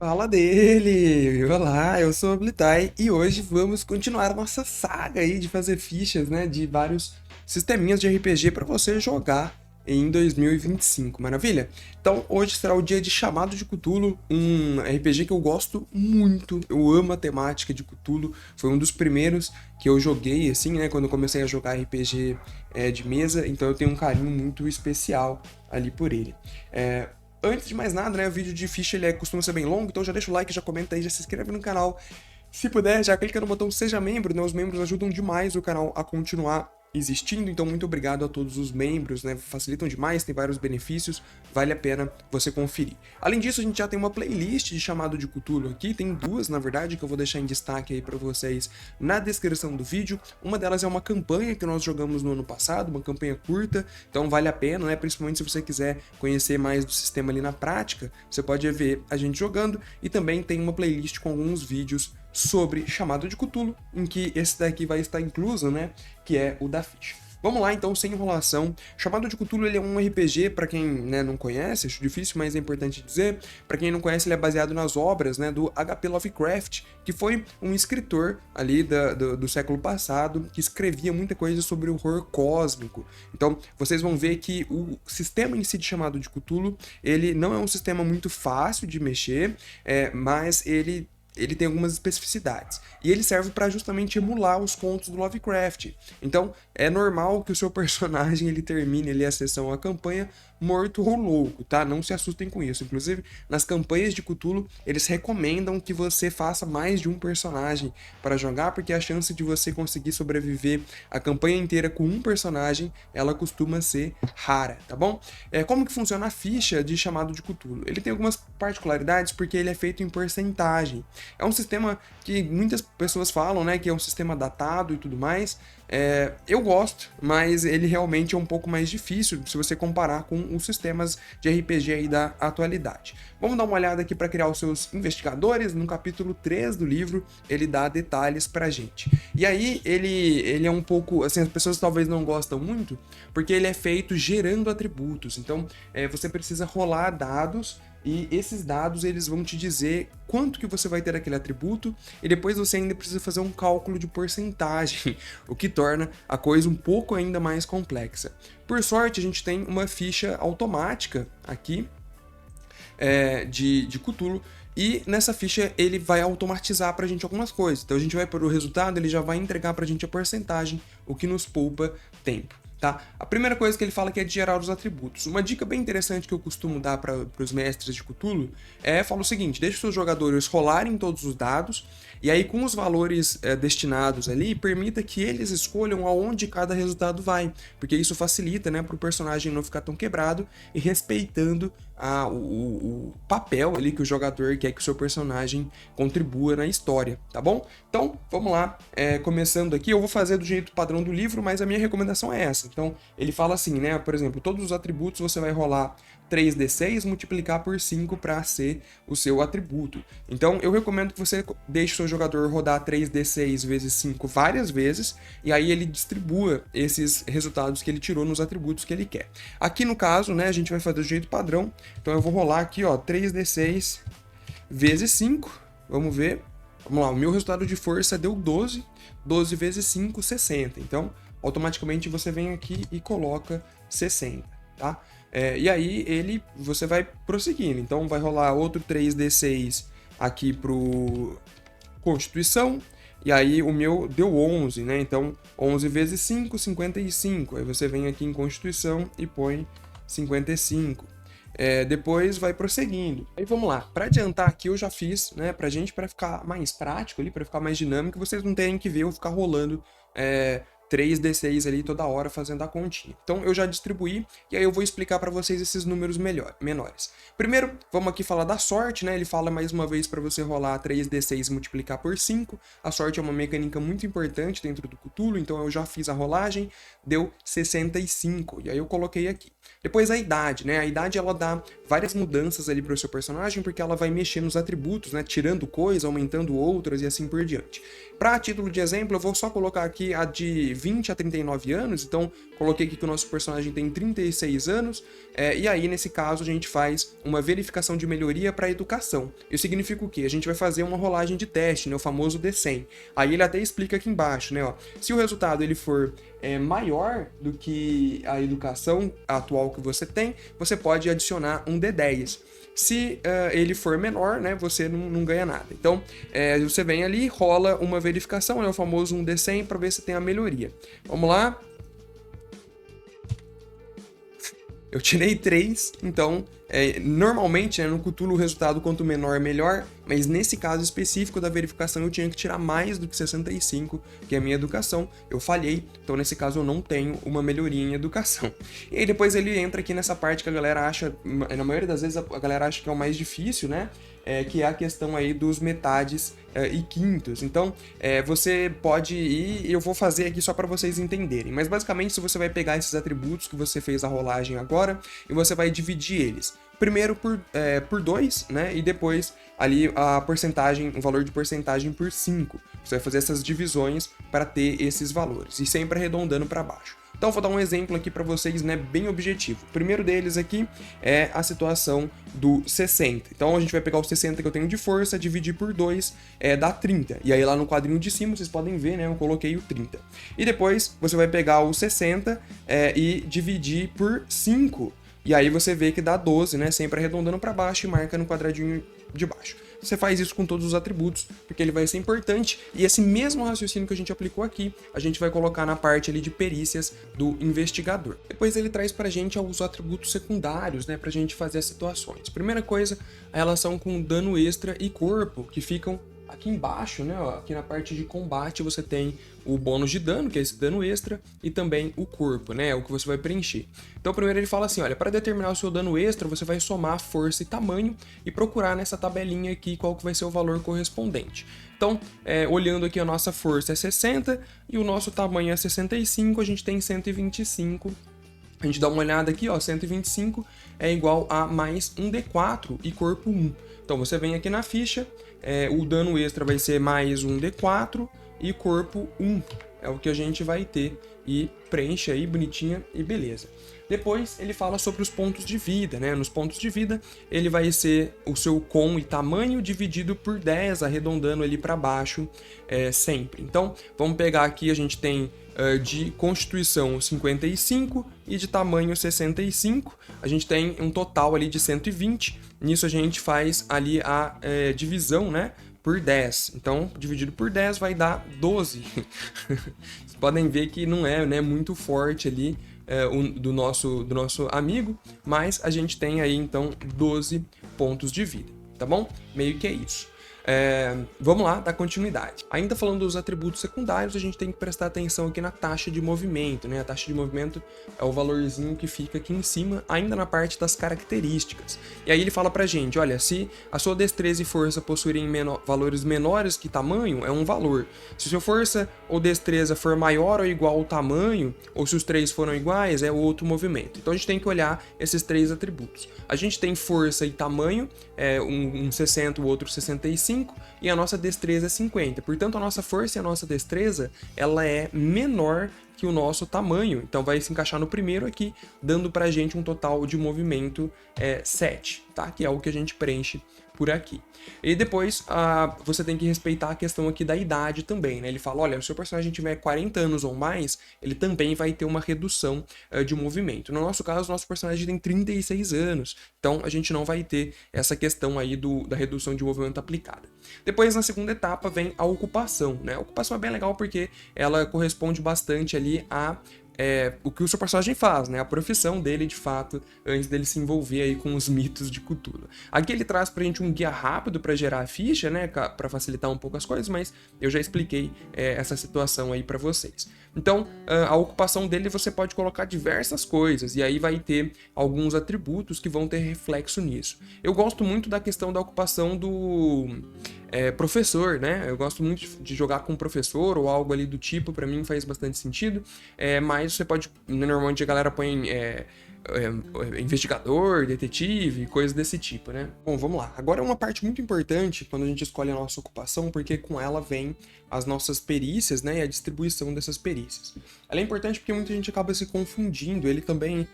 Fala dele! Olá, eu sou o Blitai e hoje vamos continuar nossa saga aí de fazer fichas, né, de vários sisteminhas de RPG para você jogar em 2025, maravilha? Então hoje será o dia de Chamado de Cthulhu, um RPG que eu gosto muito, eu amo a temática de Cthulhu, foi um dos primeiros que eu joguei, assim, né, quando eu comecei a jogar RPG de mesa, então eu tenho um carinho muito especial ali por ele. Antes de mais nada, né, o vídeo de ficha costuma ser bem longo, então já deixa o like, já comenta aí, já se inscreve no canal. Se puder, já clica no botão Seja Membro, né, os membros ajudam demais o canal a continuar existindo, então muito obrigado a todos os membros, né, facilitam demais, tem vários benefícios, vale a pena você conferir. Além disso, a gente já tem uma playlist de Chamado de Cthulhu aqui, tem duas, na verdade, que eu vou deixar em destaque aí para vocês na descrição do vídeo. Uma delas é uma campanha que nós jogamos no ano passado, uma campanha curta, então vale a pena, né, principalmente se você quiser conhecer mais do sistema ali na prática, você pode ver a gente jogando, e também tem uma playlist com alguns vídeos sobre Chamado de Cthulhu, em que esse daqui vai estar incluso, né, que é o da ficha. Vamos lá, então, sem enrolação. Chamado de Cthulhu, ele é um RPG, para quem, né, não conhece, acho difícil, mas é importante dizer. Para quem não conhece, ele é baseado nas obras, né, do H.P. Lovecraft, que foi um escritor ali do século passado, que escrevia muita coisa sobre o horror cósmico. Então, vocês vão ver que o sistema em si de Chamado de Cthulhu, ele não é um sistema muito fácil de mexer, mas ele tem algumas especificidades. E ele serve para justamente emular os contos do Lovecraft. Então, é normal que o seu personagem ele termine ali a sessão, a campanha, morto ou louco, tá? Não se assustem com isso. Inclusive, nas campanhas de Cthulhu, eles recomendam que você faça mais de um personagem para jogar, porque a chance de você conseguir sobreviver a campanha inteira com um personagem, ela costuma ser rara, tá bom? Como que funciona a ficha de Chamado de Cthulhu? Ele tem algumas particularidades porque ele é feito em porcentagem. É um sistema que muitas pessoas falam, né, que é um sistema datado e tudo mais. Eu gosto, mas ele realmente é um pouco mais difícil se você comparar com os sistemas de RPG aí da atualidade. Vamos dar uma olhada aqui para criar os seus investigadores. No capítulo 3 do livro, ele dá detalhes pra gente. E aí, ele é um pouco, assim, as pessoas talvez não gostam muito, porque ele é feito gerando atributos. Então, você precisa rolar dados, e esses dados eles vão te dizer quanto que você vai ter daquele atributo, e depois você ainda precisa fazer um cálculo de porcentagem, o que torna a coisa um pouco ainda mais complexa. Por sorte, a gente tem uma ficha automática aqui de Cthulhu, e nessa ficha ele vai automatizar pra gente algumas coisas. Então a gente vai para o resultado, ele já vai entregar pra gente a porcentagem, o que nos poupa tempo. Tá? A primeira coisa que ele fala que é de gerar os atributos. Uma dica bem interessante que eu costumo dar para os mestres de Cthulhu fala o seguinte: deixe os seus jogadores rolarem todos os dados, e aí com os valores destinados ali, permita que eles escolham aonde cada resultado vai, porque isso facilita, né, para o personagem não ficar tão quebrado e respeitando o papel ali que o jogador quer que o seu personagem contribua na história, tá bom? Então, vamos lá, começando aqui, eu vou fazer do jeito padrão do livro, mas a minha recomendação é essa. Então, ele fala assim, né, por exemplo, todos os atributos você vai rolar 3d6, multiplicar por 5 para ser o seu atributo. Então, eu recomendo que você deixe o seu jogador rodar 3d6 vezes 5 várias vezes, e aí ele distribua esses resultados que ele tirou nos atributos que ele quer. Aqui no caso, né, a gente vai fazer do jeito padrão, então eu vou rolar aqui, ó, 3d6 vezes 5, vamos ver. Vamos lá, o meu resultado de força deu 12, 12 vezes 5, 60. Então, automaticamente você vem aqui e coloca 60, tá? E aí você vai prosseguindo. Então vai rolar outro 3d6 aqui pro Constituição, e aí o meu deu 11, né? Então 11 vezes 5, 55. Aí você vem aqui em Constituição e põe 55. Depois vai prosseguindo. Aí vamos lá, para adiantar aqui eu já fiz, né, para ficar mais prático ali, para ficar mais dinâmico, vocês não terem que ver eu ficar rolando 3d6 ali toda hora fazendo a continha. Então eu já distribuí, e aí eu vou explicar para vocês esses números menores. Primeiro, vamos aqui falar da sorte, né? Ele fala mais uma vez para você rolar 3d6 e multiplicar por 5. A sorte é uma mecânica muito importante dentro do Cthulhu, então eu já fiz a rolagem, deu 65, e aí eu coloquei aqui. Depois a idade, né? A idade ela dá várias mudanças ali para o seu personagem, porque ela vai mexer nos atributos, né? Tirando coisa, aumentando outras e assim por diante. Para título de exemplo, eu vou só colocar aqui a de 20 a 39 anos, então coloquei aqui que o nosso personagem tem 36 anos, e aí nesse caso a gente faz uma verificação de melhoria para educação. Isso significa o quê? A gente vai fazer uma rolagem de teste, né? O famoso D100. Aí ele até explica aqui embaixo, né? Ó, se o resultado ele for maior do que a educação atual que você tem, você pode adicionar um D10. Se ele for menor, né, você não ganha nada. Então, você vem ali, rola uma verificação, né, o famoso 1D100, para ver se tem a melhoria. Vamos lá. Eu tirei 3, então, normalmente, né, no Cthulhu o resultado quanto menor, melhor, mas nesse caso específico da verificação eu tinha que tirar mais do que 65, que é a minha educação, eu falhei, então nesse caso eu não tenho uma melhoria em educação. E aí depois ele entra aqui nessa parte que a galera acha, na maioria das vezes a galera acha que é o mais difícil, né? Que é a questão aí dos metades e quintos. Então, você pode ir, eu vou fazer aqui só para vocês entenderem, mas basicamente você vai pegar esses atributos que você fez a rolagem agora e você vai dividir eles. Primeiro por 2, né? E depois ali a porcentagem, o valor de porcentagem por 5. Você vai fazer essas divisões para ter esses valores e sempre arredondando para baixo. Então, vou dar um exemplo aqui para vocês, né, bem objetivo. O primeiro deles aqui é a situação do 60. Então, a gente vai pegar o 60 que eu tenho de força, dividir por 2, dá 30. E aí, lá no quadrinho de cima, vocês podem ver, né, eu coloquei o 30. E depois, você vai pegar o 60 e dividir por 5. E aí, você vê que dá 12, né, sempre arredondando para baixo e marca no quadradinho de baixo. Você faz isso com todos os atributos, porque ele vai ser importante, e esse mesmo raciocínio que a gente aplicou aqui, a gente vai colocar na parte ali de perícias do investigador. Depois ele traz pra gente os atributos secundários, né, pra gente fazer as situações. Primeira coisa, a relação com dano extra e corpo, que ficam aqui embaixo, né, ó, aqui na parte de combate você tem o bônus de dano, que é esse dano extra, e também o corpo, né, é o que você vai preencher. Então primeiro ele fala assim, olha, para determinar o seu dano extra, você vai somar força e tamanho e procurar nessa tabelinha aqui qual que vai ser o valor correspondente. Então, olhando aqui a nossa força é 60 e o nosso tamanho é 65, a gente tem 125. A gente dá uma olhada aqui, ó, 125 é igual a mais 1d4 e corpo 1. Então você vem aqui na ficha, o dano extra vai ser mais 1d4 e corpo 1. É o que a gente vai ter e preenche aí bonitinha e beleza. Depois ele fala sobre os pontos de vida, né? Nos pontos de vida ele vai ser o seu com e tamanho dividido por 10, arredondando ali para baixo sempre. Então vamos pegar aqui, a gente tem de constituição 55 e de tamanho 65. A gente tem um total ali de 120. Nisso a gente faz ali a divisão, né? Por 10. Então, dividido por 10 vai dar 12. Vocês podem ver que não é, né, muito forte ali do nosso amigo, mas a gente tem aí então 12 pontos de vida, tá bom? Meio que é isso. Vamos lá, dar continuidade. Ainda falando dos atributos secundários, a gente tem que prestar atenção aqui na taxa de movimento, né? A taxa de movimento é o valorzinho que fica aqui em cima, ainda na parte das características. E aí ele fala pra gente, olha, se a sua destreza e força possuírem valores menores que tamanho, é um valor. Se sua força ou destreza for maior ou igual ao tamanho, ou se os três foram iguais, é outro movimento. Então a gente tem que olhar esses três atributos. A gente tem força e tamanho, um 60, o outro 65, e a nossa destreza é 50. Portanto, a nossa força e a nossa destreza, ela é menor que o nosso tamanho. Então vai se encaixar no primeiro aqui, dando pra gente um total de movimento 7, tá? Que é o que a gente preenche por aqui. E depois você tem que respeitar a questão aqui da idade também, né? Ele fala, olha, se o seu personagem tiver 40 anos ou mais, ele também vai ter uma redução de movimento. No nosso caso, nosso personagem tem 36 anos, então a gente não vai ter essa questão aí da redução de movimento aplicada. Depois, na segunda etapa, vem a ocupação, né? A ocupação é bem legal porque ela corresponde bastante ali a o que o seu personagem faz, né? A profissão dele, de fato, antes dele se envolver aí com os mitos de Cthulhu. Aqui ele traz pra gente um guia rápido para gerar a ficha, né? Para facilitar um pouco as coisas, mas eu já expliquei essa situação aí para vocês. Então, a ocupação dele você pode colocar diversas coisas, e aí vai ter alguns atributos que vão ter reflexo nisso. Eu gosto muito da questão da ocupação do professor, né? Eu gosto muito de jogar com professor ou algo ali do tipo, pra mim faz bastante sentido, mas você pode, normalmente a galera põe investigador, detetive, coisas desse tipo, né? Bom, vamos lá. Agora é uma parte muito importante quando a gente escolhe a nossa ocupação, porque com ela vem as nossas perícias, né, e a distribuição dessas perícias. Ela é importante porque muita gente acaba se confundindo, ele também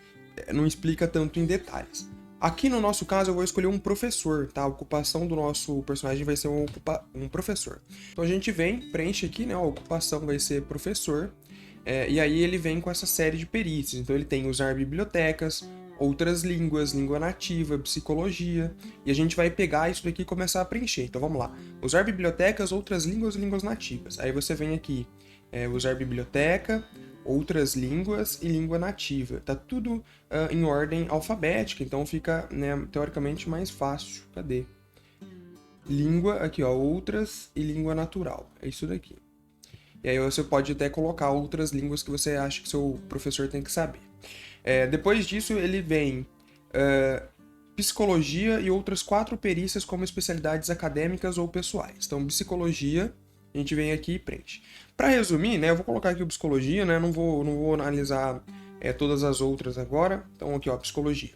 não explica tanto em detalhes. Aqui no nosso caso eu vou escolher um professor, tá? A ocupação do nosso personagem vai ser um professor. Então a gente vem, preenche aqui, né? A ocupação vai ser professor. E aí ele vem com essa série de perícias. Então ele tem usar bibliotecas, outras línguas, língua nativa, psicologia. E a gente vai pegar isso daqui e começar a preencher. Então vamos lá. Usar bibliotecas, outras línguas, línguas nativas. Aí você vem aqui, usar biblioteca, outras línguas e língua nativa. Tá tudo em ordem alfabética, então fica, né, teoricamente mais fácil. Cadê? Língua, aqui ó, outras e língua natural. É isso daqui. E aí você pode até colocar outras línguas que você acha que seu professor tem que saber. Depois disso ele vem psicologia e outras 4 perícias como especialidades acadêmicas ou pessoais. Então psicologia, a gente vem aqui e preenche. Para resumir, né, eu vou colocar aqui o psicologia, né, não vou analisar todas as outras agora. Então aqui ó, psicologia.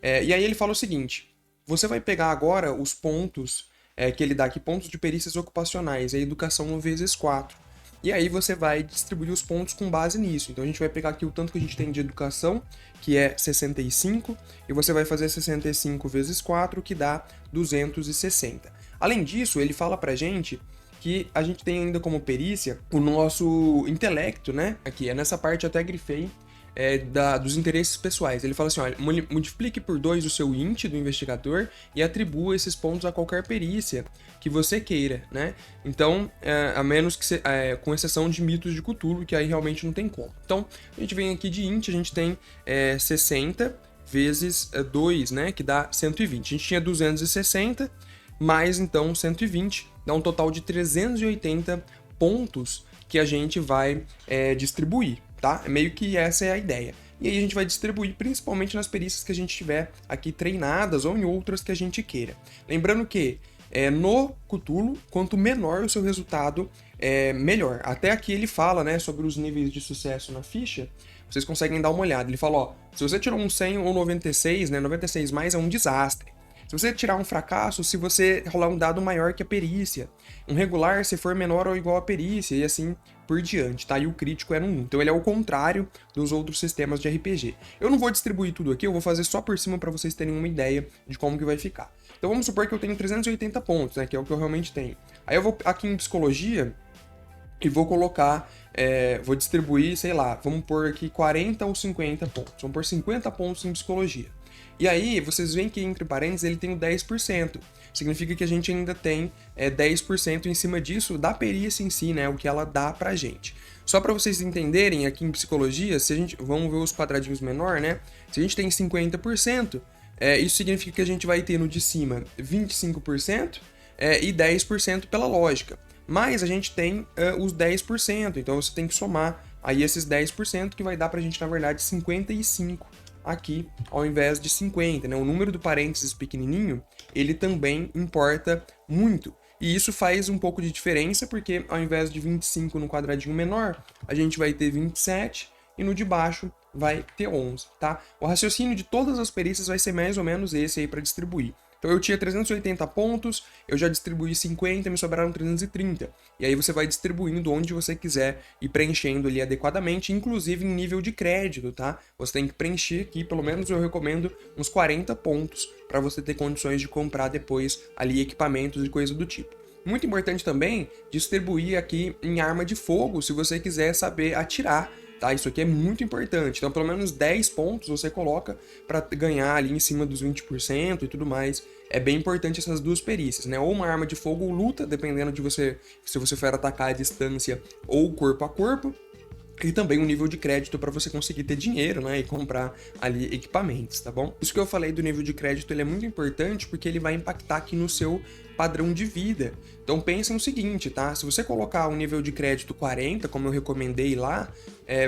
E aí ele fala o seguinte, você vai pegar agora os pontos que ele dá aqui, pontos de perícias ocupacionais, a educação no vezes 4. E aí você vai distribuir os pontos com base nisso. Então a gente vai pegar aqui o tanto que a gente tem de educação, que é 65, e você vai fazer 65 vezes 4, que dá 260. Além disso, ele fala pra gente que a gente tem ainda como perícia o nosso intelecto, né? Aqui, nessa parte eu até grifei, dos interesses pessoais. Ele fala assim, olha, multiplique por 2 o seu int do investigador e atribua esses pontos a qualquer perícia que você queira, né? Então, a menos que com exceção de mitos de Cthulhu, que aí realmente não tem como. Então, a gente vem aqui de int, a gente tem 60 vezes 2, né? Que dá 120. A gente tinha 260, mais então 120, dá um total de 380 pontos que a gente vai distribuir. Tá? Meio que essa é a ideia. E aí a gente vai distribuir principalmente nas perícias que a gente tiver aqui treinadas ou em outras que a gente queira. Lembrando que no Cthulhu, quanto menor o seu resultado, melhor. Até aqui ele fala, né, sobre os níveis de sucesso na ficha. Vocês conseguem dar uma olhada. Ele fala, ó, se você tirou um 100 ou 96, né, 96 mais é um desastre. Se você tirar um fracasso, se você rolar um dado maior que a perícia. Um regular, se for menor ou igual à perícia, e assim por diante, tá? E o crítico era um 1. Então ele é o contrário dos outros sistemas de RPG. Eu não vou distribuir tudo aqui, eu vou fazer só por cima para vocês terem uma ideia de como que vai ficar. Então vamos supor que eu tenho 380 pontos, né? Que é o que eu realmente tenho. Aí eu vou aqui em psicologia e vou colocar, vou distribuir, sei lá, vamos pôr aqui 40 ou 50 pontos. Vamos pôr 50 pontos em psicologia. E aí, vocês veem que entre parênteses ele tem o 10%. Significa que a gente ainda tem 10% em cima disso da perícia em si, né? O que ela dá pra gente. Só para vocês entenderem, aqui em psicologia, se a gente, vamos ver os quadradinhos menor, né? Se a gente tem 50%, isso significa que a gente vai ter no de cima 25% e 10% pela lógica. Mas a gente tem os 10%, então você tem que somar aí esses 10% que vai dar pra gente, na verdade, 55% aqui, ao invés de 50, né? O número do parênteses pequenininho, ele também importa muito. E isso faz um pouco de diferença, porque ao invés de 25 no quadradinho menor, a gente vai ter 27 e no de baixo vai ter 11, tá? O raciocínio de todas as perícias vai ser mais ou menos esse aí para distribuir. Então eu tinha 380 pontos, eu já distribuí 50, me sobraram 330. E aí você vai distribuindo onde você quiser e preenchendo ali adequadamente, inclusive em nível de crédito, tá? Você tem que preencher aqui, pelo menos eu recomendo, uns 40 pontos para você ter condições de comprar depois ali equipamentos e coisa do tipo. Muito importante também distribuir aqui em arma de fogo, se você quiser saber atirar. Tá, isso aqui é muito importante. Então, pelo menos 10 pontos você coloca para ganhar ali em cima dos 20% e tudo mais. É bem importante essas duas perícias, né? Ou uma arma de fogo ou luta, dependendo de você, se você for atacar à distância ou corpo a corpo. E também um nível de crédito para você conseguir ter dinheiro, né, e comprar ali equipamentos, tá bom? Isso que eu falei do nível de crédito, ele é muito importante porque ele vai impactar aqui no seu padrão de vida. Então pensem o seguinte, tá? Se você colocar um nível de crédito 40, como eu recomendei lá,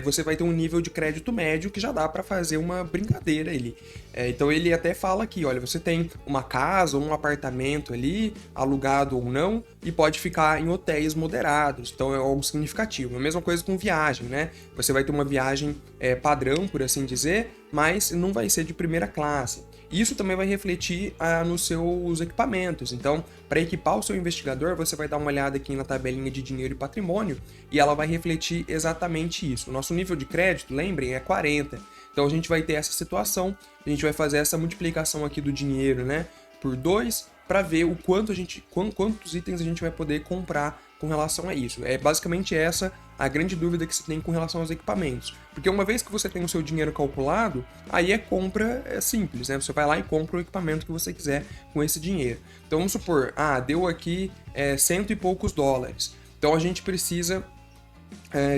você vai ter um nível de crédito médio que já dá para fazer uma brincadeira ali. Então ele até fala aqui, olha, você tem uma casa ou um apartamento ali, alugado ou não, e pode ficar em hotéis moderados, então é algo significativo. A mesma coisa com viagem, né? Você vai ter uma viagem padrão, por assim dizer, mas não vai ser de primeira classe. Isso também vai refletir nos seus equipamentos. Então, para equipar o seu investigador, você vai dar uma olhada aqui na tabelinha de dinheiro e patrimônio e ela vai refletir exatamente isso. O nosso nível de crédito, lembrem, é 40. Então, a gente vai ter essa situação, a gente vai fazer essa multiplicação aqui do dinheiro, né, por 2 para ver o quantos itens a gente vai poder comprar com relação a isso. É basicamente essa a grande dúvida que você tem com relação aos equipamentos. Porque uma vez que você tem o seu dinheiro calculado, aí compra simples, né? Você vai lá e compra o equipamento que você quiser com esse dinheiro. Então vamos supor, deu aqui cento e poucos dólares. Então a gente precisa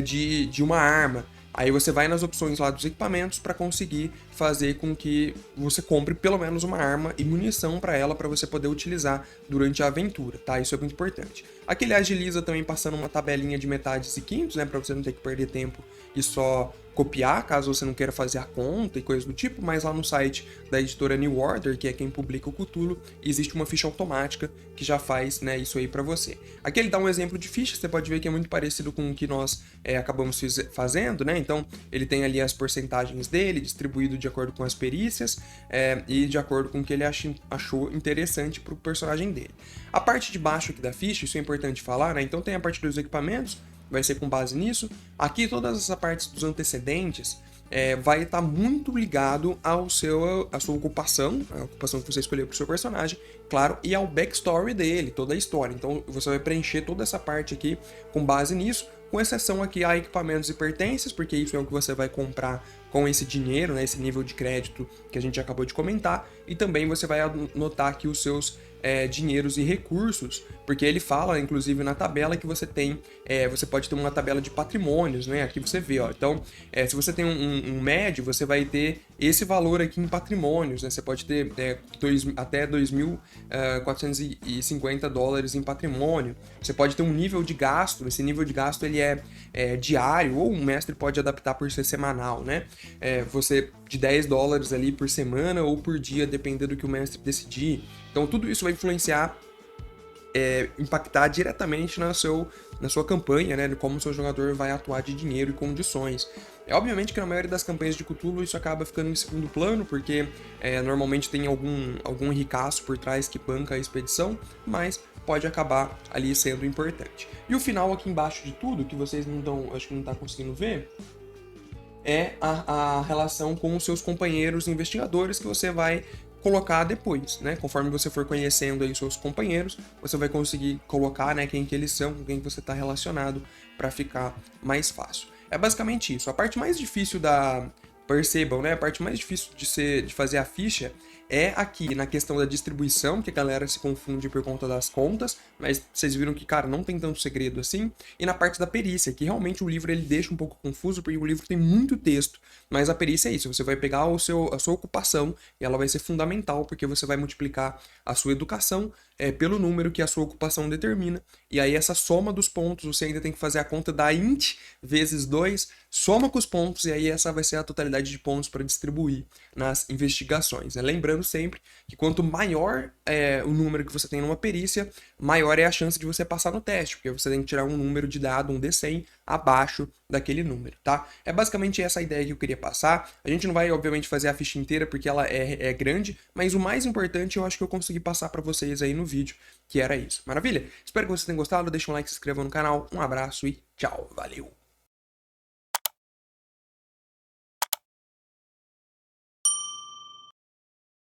de uma arma. Aí você vai nas opções lá dos equipamentos para conseguir fazer com que você compre pelo menos uma arma e munição para ela para você poder utilizar durante a aventura, tá? Isso é muito importante. Aqui ele agiliza também passando uma tabelinha de metades e quintos, né, para você não ter que perder tempo e só copiar, caso você não queira fazer a conta e coisa do tipo, mas lá no site da editora New Order, que é quem publica o Cthulhu, existe uma ficha automática que já faz, né, isso aí para você. Aqui ele dá um exemplo de ficha, você pode ver que é muito parecido com o que nós acabamos fazendo, né? Então ele tem ali as porcentagens dele, distribuído de acordo com as perícias e de acordo com o que ele achou interessante para o personagem dele. A parte de baixo aqui da ficha, isso é importante falar, né? Então tem a parte dos equipamentos, vai ser com base nisso. Aqui todas essas partes dos antecedentes vai estar muito ligado à sua ocupação, a ocupação que você escolheu para o seu personagem, claro, e ao backstory dele, toda a história. Então você vai preencher toda essa parte aqui com base nisso, com exceção aqui a equipamentos e pertences, porque isso é o que você vai comprar com esse dinheiro, né, esse nível de crédito que a gente acabou de comentar, e também você vai anotar aqui os seus dinheiros e recursos, porque ele fala, inclusive na tabela, que você tem, você pode ter uma tabela de patrimônios, né? Aqui você vê, ó. Então, se você tem um médio, você vai ter esse valor aqui em patrimônios, né? Você pode ter até 2.450 dólares em patrimônio. Você pode ter um nível de gasto, esse nível de gasto ele é diário, ou um mestre pode adaptar por ser semanal, né? Você de 10 dólares ali por semana ou por dia, dependendo do que o mestre decidir. Então tudo isso vai influenciar, impactar diretamente na sua campanha, né, de como o seu jogador vai atuar de dinheiro e condições. Obviamente que na maioria das campanhas de Cthulhu isso acaba ficando em segundo plano, porque normalmente tem algum ricaço por trás que banca a expedição, mas pode acabar ali sendo importante. E o final aqui embaixo de tudo, que vocês acho que não estão conseguindo ver, é a relação com os seus companheiros investigadores que você vai colocar depois, né? Conforme você for conhecendo aí os seus companheiros, você vai conseguir colocar, né, quem que eles são, com quem você está relacionado, para ficar mais fácil. É basicamente isso. A parte mais difícil percebam, né? A parte mais difícil de fazer a ficha é aqui na questão da distribuição, que a galera se confunde por conta das contas, mas vocês viram que, cara, não tem tanto segredo assim. E na parte da perícia, que realmente o livro ele deixa um pouco confuso, porque o livro tem muito texto, mas a perícia é isso, você vai pegar a sua ocupação e ela vai ser fundamental, porque você vai multiplicar a sua educação pelo número que a sua ocupação determina, e aí essa soma dos pontos, você ainda tem que fazer a conta da int vezes 2, soma com os pontos, e aí essa vai ser a totalidade de pontos para distribuir nas investigações, né? Lembrando sempre que quanto maior o número que você tem numa perícia, maior é a chance de você passar no teste, porque você tem que tirar um número de dado, um D100, abaixo daquele número, tá? É basicamente essa a ideia que eu queria passar. A gente não vai, obviamente, fazer a ficha inteira, porque ela é grande, mas o mais importante eu acho que eu consegui passar para vocês aí no vídeo, que era isso. Maravilha? Espero que vocês tenham gostado, deixa um like, se inscreva no canal, um abraço e tchau, valeu!